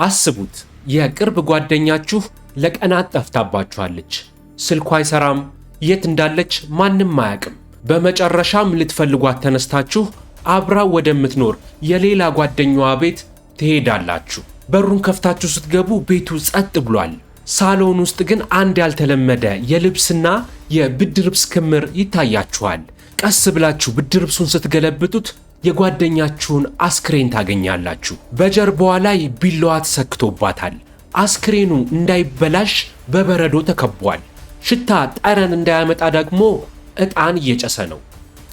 አስቡት፣ የቅርብ ጓደኛችሁ ለቀናት ጠፍታባችኋለች። ስልኳ አይሰራም፣ የት እንዳለች ማንም አያውቅም። በመጨረሻም ልትፈልጓት ተነስታችሁ አብራው ወደምትኖር የሌላ ጓደኛዋ ቤት ትሄዳላችሁ። በሩን ከፍታችሁ ስትገቡ ቤቱ ጸጥ ብሏል። ሳሎን ውስጥ ግን አንድ ያልተለመደ የልብስና የብርድ ልብስ ክምር ይታያችኋል። ቀስ ብላችሁ ብርድ ልብሱን ስትገለብጡት የጓደኛችሁን አስክሬን ታገኛላችሁ። በጀርባዋ ላይ ቢላዋ ተሰክቶባታል። አስክሬኑ እንዳይበላሽ በበረዶ ተከቧል። ሽታ ጠረን እንዳያመጣ ደግሞ ዕጣን እየጨሰ ነው።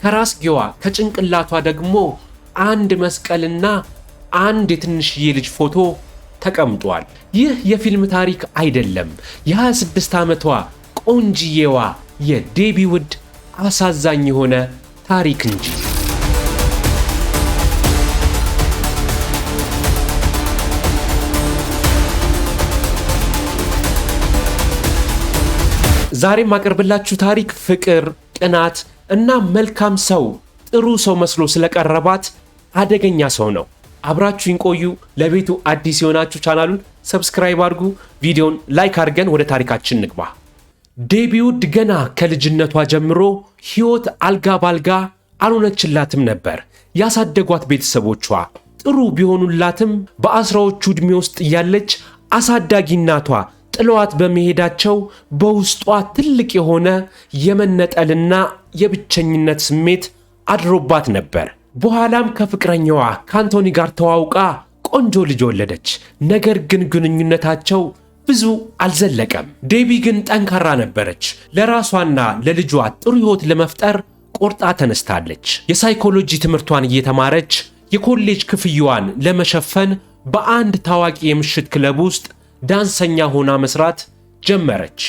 ከራስጌዋ ከጭንቅላቷ ደግሞ አንድ መስቀልና አንድ የትንሽዬ ልጅ ፎቶ ተቀምጧል። ይህ የፊልም ታሪክ አይደለም፣ የ26 ዓመቷ ቆንጂዬዋ የዴቢ ውድ አሳዛኝ የሆነ ታሪክ እንጂ። ዛሬ ማቀርብላችሁ ታሪክ ፍቅር፣ ቅናት እና መልካም ሰው ጥሩ ሰው መስሎ ስለቀረባት አደገኛ ሰው ነው። አብራችሁን ቆዩ። ለቤቱ አዲስ የሆናችሁ ቻናሉን ሰብስክራይብ አድርጉ። ቪዲዮን ላይክ አድርገን ወደ ታሪካችን ንግባ። ዴቢ ውድ ገና ከልጅነቷ ጀምሮ ሕይወት አልጋ ባልጋ አልሆነችላትም ነበር። ያሳደጓት ቤተሰቦቿ ጥሩ ቢሆኑላትም በአስራዎቹ ዕድሜ ውስጥ እያለች አሳዳጊ እናቷ ጥለዋት በመሄዳቸው በውስጧ ትልቅ የሆነ የመነጠልና የብቸኝነት ስሜት አድሮባት ነበር። በኋላም ከፍቅረኛዋ ከአንቶኒ ጋር ተዋውቃ ቆንጆ ልጅ ወለደች። ነገር ግን ግንኙነታቸው ብዙ አልዘለቀም። ዴቢ ግን ጠንካራ ነበረች። ለራሷና ለልጇ ጥሩ ሕይወት ለመፍጠር ቆርጣ ተነስታለች። የሳይኮሎጂ ትምህርቷን እየተማረች የኮሌጅ ክፍያዋን ለመሸፈን በአንድ ታዋቂ የምሽት ክለብ ውስጥ ዳንሰኛ ሆና መስራት ጀመረች።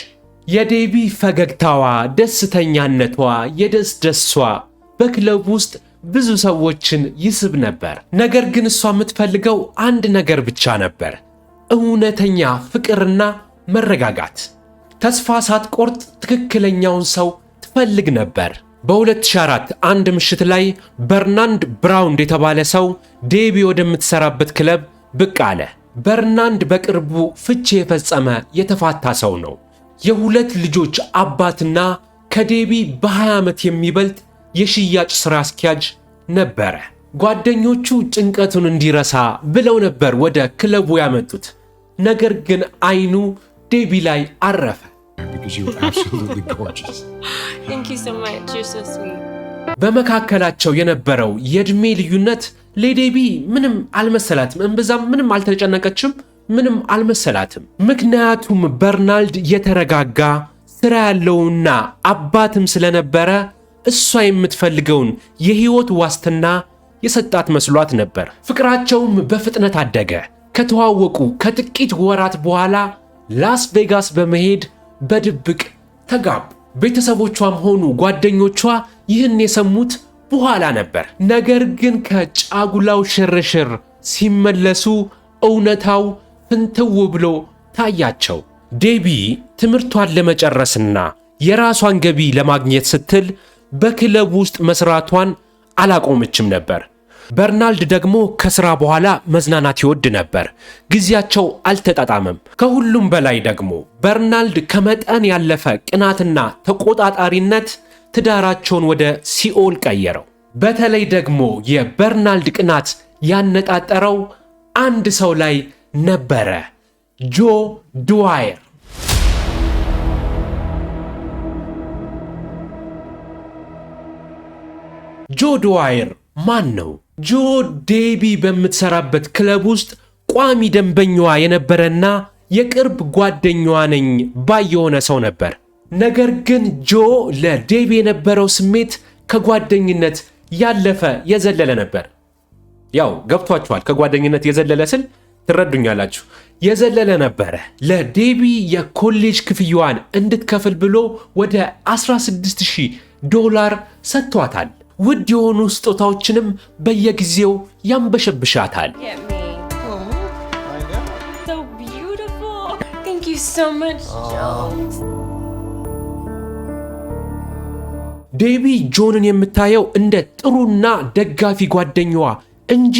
የዴቢ ፈገግታዋ፣ ደስተኛነቷ፣ የደስደሷ በክለብ ውስጥ ብዙ ሰዎችን ይስብ ነበር። ነገር ግን እሷ የምትፈልገው አንድ ነገር ብቻ ነበር፣ እውነተኛ ፍቅርና መረጋጋት። ተስፋ ሳትቆርጥ ትክክለኛውን ሰው ትፈልግ ነበር። በ2004 አንድ ምሽት ላይ በርናንድ ብራውን የተባለ ሰው ዴቢ ወደምትሰራበት ክለብ ብቅ አለ። በርናንድ በቅርቡ ፍቺ የፈጸመ የተፋታ ሰው ነው። የሁለት ልጆች አባትና ከዴቢ በ20 ዓመት የሚበልጥ የሽያጭ ሥራ አስኪያጅ ነበረ። ጓደኞቹ ጭንቀቱን እንዲረሳ ብለው ነበር ወደ ክለቡ ያመጡት። ነገር ግን አይኑ ዴቢ ላይ አረፈ። በመካከላቸው የነበረው የዕድሜ ልዩነት ለዴቢ ምንም አልመሰላትም። እምብዛም ምንም አልተጨነቀችም፣ ምንም አልመሰላትም። ምክንያቱም በርናልድ የተረጋጋ ሥራ ያለውና አባትም ስለነበረ እሷ የምትፈልገውን የሕይወት ዋስትና የሰጣት መስሏት ነበር። ፍቅራቸውም በፍጥነት አደገ። ከተዋወቁ ከጥቂት ወራት በኋላ ላስ ቬጋስ በመሄድ በድብቅ ተጋቡ። ቤተሰቦቿም ሆኑ ጓደኞቿ ይህን የሰሙት በኋላ ነበር። ነገር ግን ከጫጉላው ሽርሽር ሲመለሱ እውነታው ፍንትው ብሎ ታያቸው። ዴቢ ትምህርቷን ለመጨረስና የራሷን ገቢ ለማግኘት ስትል በክለብ ውስጥ መስራቷን አላቆመችም ነበር። በርናልድ ደግሞ ከሥራ በኋላ መዝናናት ይወድ ነበር። ጊዜያቸው አልተጣጣመም። ከሁሉም በላይ ደግሞ በርናልድ ከመጠን ያለፈ ቅናትና ተቆጣጣሪነት ትዳራቸውን ወደ ሲኦል ቀየረው። በተለይ ደግሞ የበርናልድ ቅናት ያነጣጠረው አንድ ሰው ላይ ነበረ፣ ጆ ድዋየር። ጆ ድዋየር ማን ነው? ጆ ዴቢ በምትሰራበት ክለብ ውስጥ ቋሚ ደንበኛዋ የነበረና የቅርብ ጓደኛዋ ነኝ ባይ የሆነ ሰው ነበር። ነገር ግን ጆ ለዴቢ የነበረው ስሜት ከጓደኝነት ያለፈ የዘለለ ነበር። ያው ገብቷችኋል። ከጓደኝነት የዘለለ ስል ትረዱኛላችሁ። የዘለለ ነበረ። ለዴቢ የኮሌጅ ክፍያዋን እንድትከፍል ብሎ ወደ $16,000 ሰጥቷታል። ውድ የሆኑ ስጦታዎችንም በየጊዜው ያንበሸብሻታል። ዴቢ ጆንን የምታየው እንደ ጥሩና ደጋፊ ጓደኛዋ እንጂ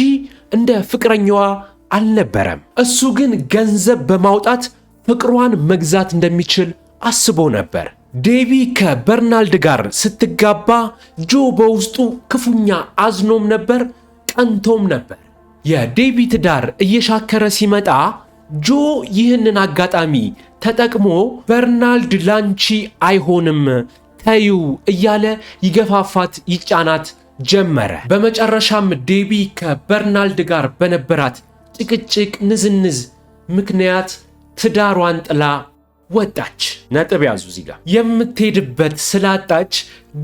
እንደ ፍቅረኛዋ አልነበረም። እሱ ግን ገንዘብ በማውጣት ፍቅሯን መግዛት እንደሚችል አስቦ ነበር። ዴቢ ከበርናልድ ጋር ስትጋባ ጆ በውስጡ ክፉኛ አዝኖም ነበር፣ ቀንቶም ነበር። የዴቢ ትዳር እየሻከረ ሲመጣ ጆ ይህንን አጋጣሚ ተጠቅሞ በርናልድ ላንቺ አይሆንም ተዩ እያለ ይገፋፋት ይጫናት ጀመረ። በመጨረሻም ዴቢ ከበርናልድ ጋር በነበራት ጭቅጭቅ ንዝንዝ ምክንያት ትዳሯን ጥላ ወጣች። ነጥብ ያዙ እዚህ ጋር። የምትሄድበት ስላጣች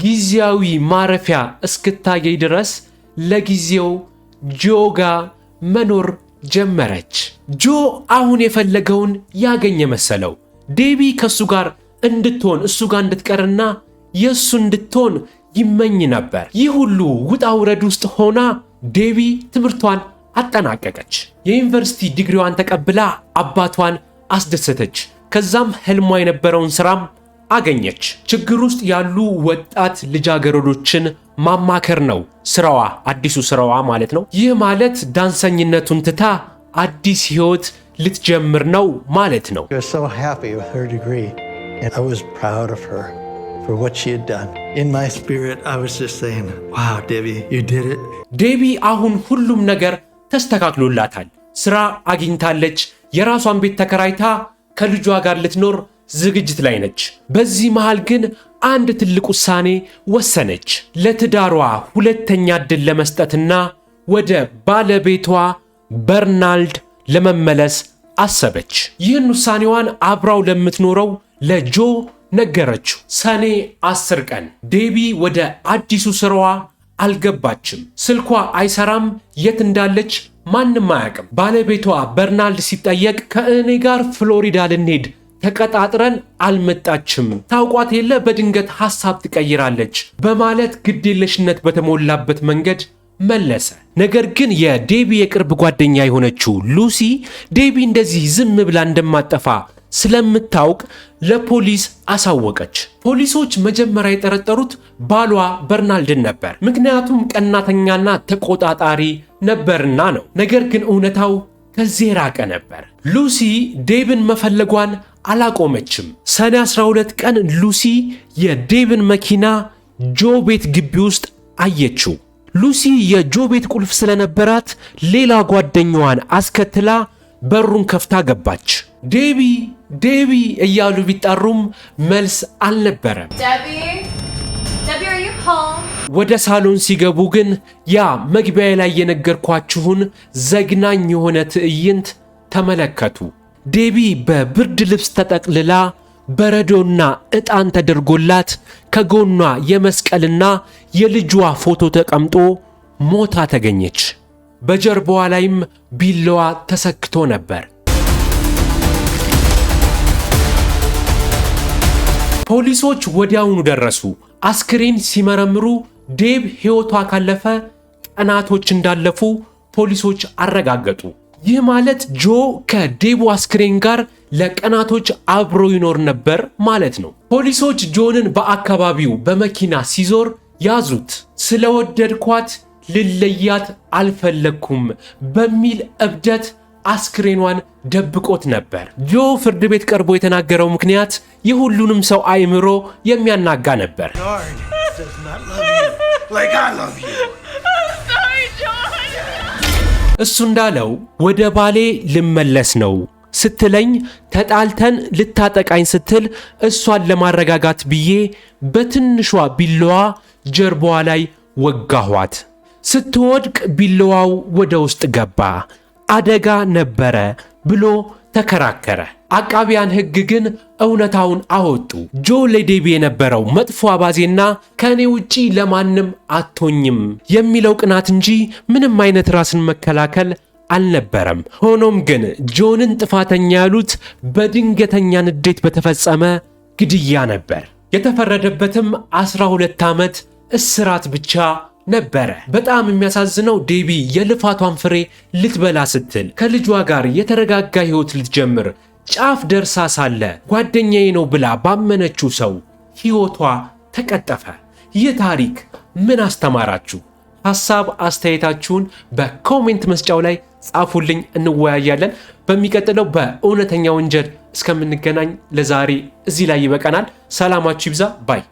ጊዜያዊ ማረፊያ እስክታገኝ ድረስ ለጊዜው ጆ ጋር መኖር ጀመረች። ጆ አሁን የፈለገውን ያገኘ መሰለው። ዴቢ ከሱ ጋር እንድትሆን እሱ ጋር እንድትቀርና የሱ እንድትሆን ይመኝ ነበር። ይህ ሁሉ ውጣ ውረድ ውስጥ ሆና ዴቢ ትምህርቷን አጠናቀቀች። የዩኒቨርሲቲ ዲግሪዋን ተቀብላ አባቷን አስደሰተች። ከዛም ህልሟ የነበረውን ስራም አገኘች። ችግር ውስጥ ያሉ ወጣት ልጃገረዶችን ማማከር ነው ስራዋ፣ አዲሱ ስራዋ ማለት ነው። ይህ ማለት ዳንሰኝነቱን ትታ አዲስ ህይወት ልትጀምር ነው ማለት ነው። ዴቢ አሁን ሁሉም ነገር ተስተካክሎላታል። ስራ አግኝታለች። የራሷን ቤት ተከራይታ ከልጇ ጋር ልትኖር ዝግጅት ላይ ነች። በዚህ መሃል ግን አንድ ትልቅ ውሳኔ ወሰነች። ለትዳሯ ሁለተኛ ዕድል ለመስጠትና ወደ ባለቤቷ በርናልድ ለመመለስ አሰበች። ይህን ውሳኔዋን አብራው ለምትኖረው ለጆ ነገረችው። ሰኔ 10 ቀን ዴቢ ወደ አዲሱ ስራዋ አልገባችም። ስልኳ አይሰራም። የት እንዳለች ማንም አያውቅም። ባለቤቷ በርናልድ ሲጠየቅ ከእኔ ጋር ፍሎሪዳ ልንሄድ ተቀጣጥረን አልመጣችም፣ ታውቋት የለ በድንገት ሐሳብ ትቀይራለች በማለት ግዴለሽነት በተሞላበት መንገድ መለሰ። ነገር ግን የዴቢ የቅርብ ጓደኛ የሆነችው ሉሲ ዴቢ እንደዚህ ዝም ብላ እንደማጠፋ ስለምታውቅ ለፖሊስ አሳወቀች። ፖሊሶች መጀመሪያ የጠረጠሩት ባሏ በርናልድን ነበር፣ ምክንያቱም ቀናተኛና ተቆጣጣሪ ነበርና ነው። ነገር ግን እውነታው ከዚህ ራቀ ነበር። ሉሲ ዴብን መፈለጓን አላቆመችም። ሰኔ 12 ቀን ሉሲ የዴብን መኪና ጆ ቤት ግቢ ውስጥ አየችው። ሉሲ የጆ ቤት ቁልፍ ስለነበራት ሌላ ጓደኛዋን አስከትላ በሩን ከፍታ ገባች። ዴቢ እያሉ ቢጣሩም መልስ አልነበረም። ወደ ሳሎን ሲገቡ ግን ያ መግቢያ ላይ የነገርኳችሁን ዘግናኝ የሆነ ትዕይንት ተመለከቱ። ዴቢ በብርድ ልብስ ተጠቅልላ በረዶና ዕጣን ተደርጎላት ከጎኗ የመስቀልና የልጇ ፎቶ ተቀምጦ ሞታ ተገኘች። በጀርባዋ ላይም ቢላዋ ተሰክቶ ነበር። ፖሊሶች ወዲያውኑ ደረሱ። አስክሬን ሲመረምሩ ዴብ ሕይወቷ ካለፈ ቀናቶች እንዳለፉ ፖሊሶች አረጋገጡ። ይህ ማለት ጆ ከዴቡ አስክሬን ጋር ለቀናቶች አብሮ ይኖር ነበር ማለት ነው። ፖሊሶች ጆንን በአካባቢው በመኪና ሲዞር ያዙት። ስለወደድኳት ልለያት አልፈለኩም በሚል እብደት አስክሬኗን ደብቆት ነበር። ጆ ፍርድ ቤት ቀርቦ የተናገረው ምክንያት የሁሉንም ሰው አእምሮ የሚያናጋ ነበር። እሱ እንዳለው ወደ ባሌ ልመለስ ነው ስትለኝ ተጣልተን ልታጠቃኝ ስትል እሷን ለማረጋጋት ብዬ በትንሿ ቢላዋ ጀርባዋ ላይ ወጋኋት። ስትወድቅ ቢላዋው ወደ ውስጥ ገባ፣ አደጋ ነበረ ብሎ ተከራከረ። አቃቢያን ሕግ ግን እውነታውን አወጡ። ጆ ለዴቢ የነበረው መጥፎ አባዜና ከእኔ ውጪ ለማንም አትሆኝም የሚለው ቅናት እንጂ ምንም አይነት ራስን መከላከል አልነበረም። ሆኖም ግን ጆንን ጥፋተኛ ያሉት በድንገተኛ ንዴት በተፈጸመ ግድያ ነበር። የተፈረደበትም 12 ዓመት እስራት ብቻ ነበረ። በጣም የሚያሳዝነው ዴቢ የልፋቷን ፍሬ ልትበላ ስትል ከልጇ ጋር የተረጋጋ ሕይወት ልትጀምር ጫፍ ደርሳ ሳለ ጓደኛዬ ነው ብላ ባመነችው ሰው ሕይወቷ ተቀጠፈ። ይህ ታሪክ ምን አስተማራችሁ? ሐሳብ አስተያየታችሁን በኮሜንት መስጫው ላይ ጻፉልኝ፣ እንወያያለን። በሚቀጥለው በእውነተኛ ወንጀል እስከምንገናኝ ለዛሬ እዚህ ላይ ይበቃናል። ሰላማችሁ ይብዛ ባይ